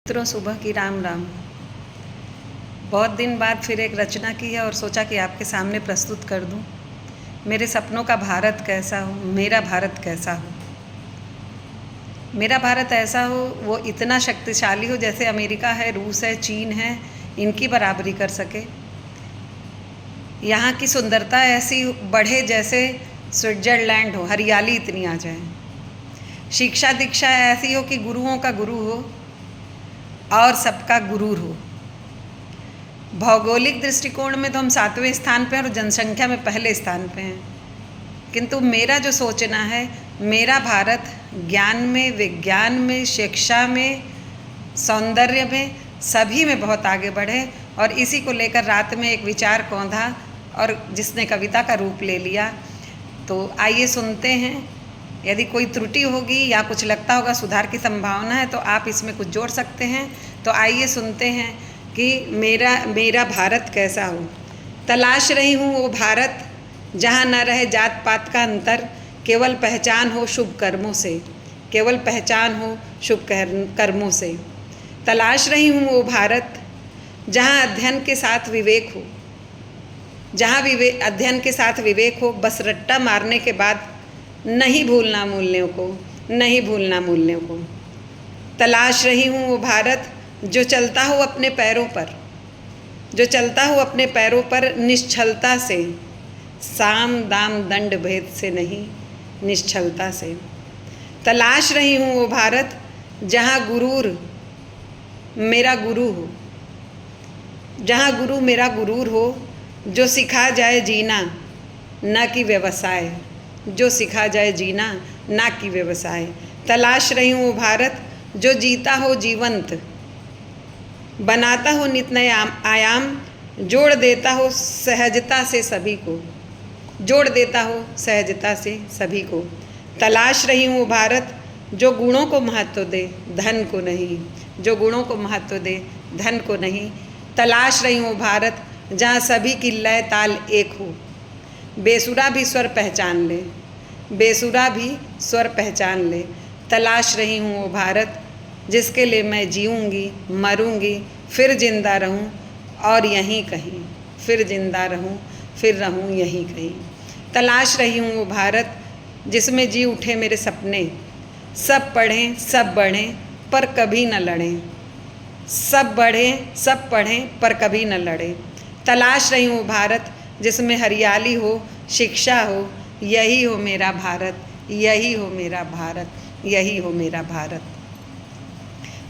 मित्रों, सुबह की राम राम। बहुत दिन बाद फिर एक रचना की है और सोचा कि आपके सामने प्रस्तुत कर दूं। मेरे सपनों का भारत कैसा हो, मेरा भारत कैसा हो। मेरा भारत ऐसा हो, वो इतना शक्तिशाली हो जैसे अमेरिका है, रूस है, चीन है, इनकी बराबरी कर सके। यहाँ की सुंदरता ऐसी बढ़े जैसे स्विट्ज़रलैंड हो, हरियाली इतनी आ जाए। शिक्षा दीक्षा ऐसी हो कि गुरुओं का गुरु हो और सबका गुरूर हो। भौगोलिक दृष्टिकोण में तो हम 7वें स्थान पे हैं और जनसंख्या में पहले स्थान पे हैं, किंतु मेरा जो सोचना है, मेरा भारत ज्ञान में, विज्ञान में, शिक्षा में, सौंदर्य में, सभी में बहुत आगे बढ़े। और इसी को लेकर रात में एक विचार कौंधा और जिसने कविता का रूप ले लिया। तो आइए सुनते हैं। यदि कोई त्रुटि होगी या कुछ लगता होगा सुधार की संभावना है तो आप इसमें कुछ जोड़ सकते हैं। तो आइए सुनते हैं कि मेरा भारत कैसा हो। तलाश रही हूँ वो भारत जहाँ न रहे जात पात का अंतर, केवल पहचान हो शुभ कर्मों से, केवल पहचान हो शुभ कर्मों से। तलाश रही हूँ वो भारत जहाँ अध्ययन के साथ विवेक हो, जहाँ अध्ययन के साथ विवेक हो। बस रट्टा मारने के बाद नहीं भूलना मूल्यों को, नहीं भूलना मूल्यों को। तलाश रही हूँ वो भारत जो चलता हो अपने पैरों पर, जो चलता हो अपने पैरों पर निश्चलता से, साम दाम दंड भेद से नहीं, निश्चलता से। तलाश रही हूँ वो भारत जहाँ गुरूर मेरा गुरु हो, जहाँ गुरु मेरा गुरूर हो, जो सिखा जाए जीना न कि व्यवसाय, जो सिखा जाए जीना ना कि व्यवसाय। तलाश रही हूँ वो भारत जो जीता हो जीवंत, बनाता हो नित नए आयाम, जोड़ देता हो सहजता से सभी को, जोड़ देता हो सहजता से सभी को। तलाश रही हूँ वो भारत जो गुणों को महत्व दे, धन को नहीं, जो गुणों को महत्व दे, धन को नहीं। तलाश रही हूँ वो भारत जहाँ सभी की लय ताल एक हो, बेसुरा भी स्वर पहचान ले, बेसुरा भी स्वर पहचान ले। तलाश रही हूँ वो भारत जिसके लिए मैं जीऊँगी, मरूँगी, फिर जिंदा रहूँ और यहीं कहीं, फिर जिंदा रहूँ, फिर रहूँ यहीं कहीं। तलाश रही हूँ वो भारत जिसमें जी उठे मेरे सपने, सब पढ़ें सब बढ़ें पर कभी न लड़ें, सब बढ़ें सब पढ़ें पर कभी न लड़ें। तलाश रही हूँ वो भारत जिसमें हरियाली हो, शिक्षा हो। यही हो मेरा भारत, यही हो मेरा भारत, यही हो मेरा भारत।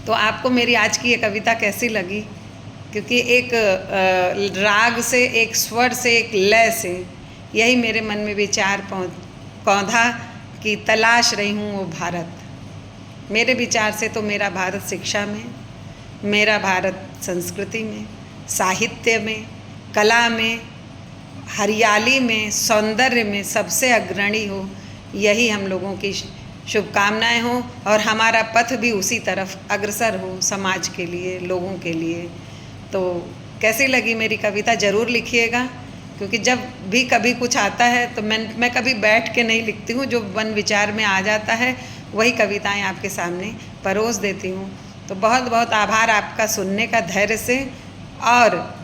तो आपको मेरी आज की ये कविता कैसी लगी? क्योंकि एक राग से, एक स्वर से, एक लय से यही मेरे मन में विचार पौधा कि तलाश रही हूँ वो भारत। मेरे विचार से तो मेरा भारत शिक्षा में, मेरा भारत संस्कृति में, साहित्य में, कला में, हरियाली में, सौंदर्य में सबसे अग्रणी हो। यही हम लोगों की शुभकामनाएं हो और हमारा पथ भी उसी तरफ अग्रसर हो, समाज के लिए, लोगों के लिए। तो कैसी लगी मेरी कविता ज़रूर लिखिएगा, क्योंकि जब भी कभी कुछ आता है तो मैं कभी बैठ के नहीं लिखती हूँ। जो मन विचार में आ जाता है वही कविताएं आपके सामने परोस देती हूँ। तो बहुत बहुत आभार आपका सुनने का, धैर्य से, और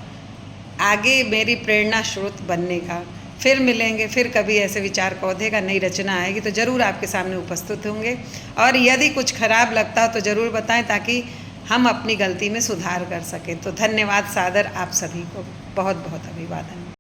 आगे मेरी प्रेरणा स्रोत बनने का। फिर मिलेंगे, फिर कभी ऐसे विचार पौधे का नई रचना आएगी तो ज़रूर आपके सामने उपस्थित होंगे। और यदि कुछ खराब लगता हो तो ज़रूर बताएं ताकि हम अपनी गलती में सुधार कर सकें। तो धन्यवाद सादर आप सभी को, बहुत बहुत अभिवादन।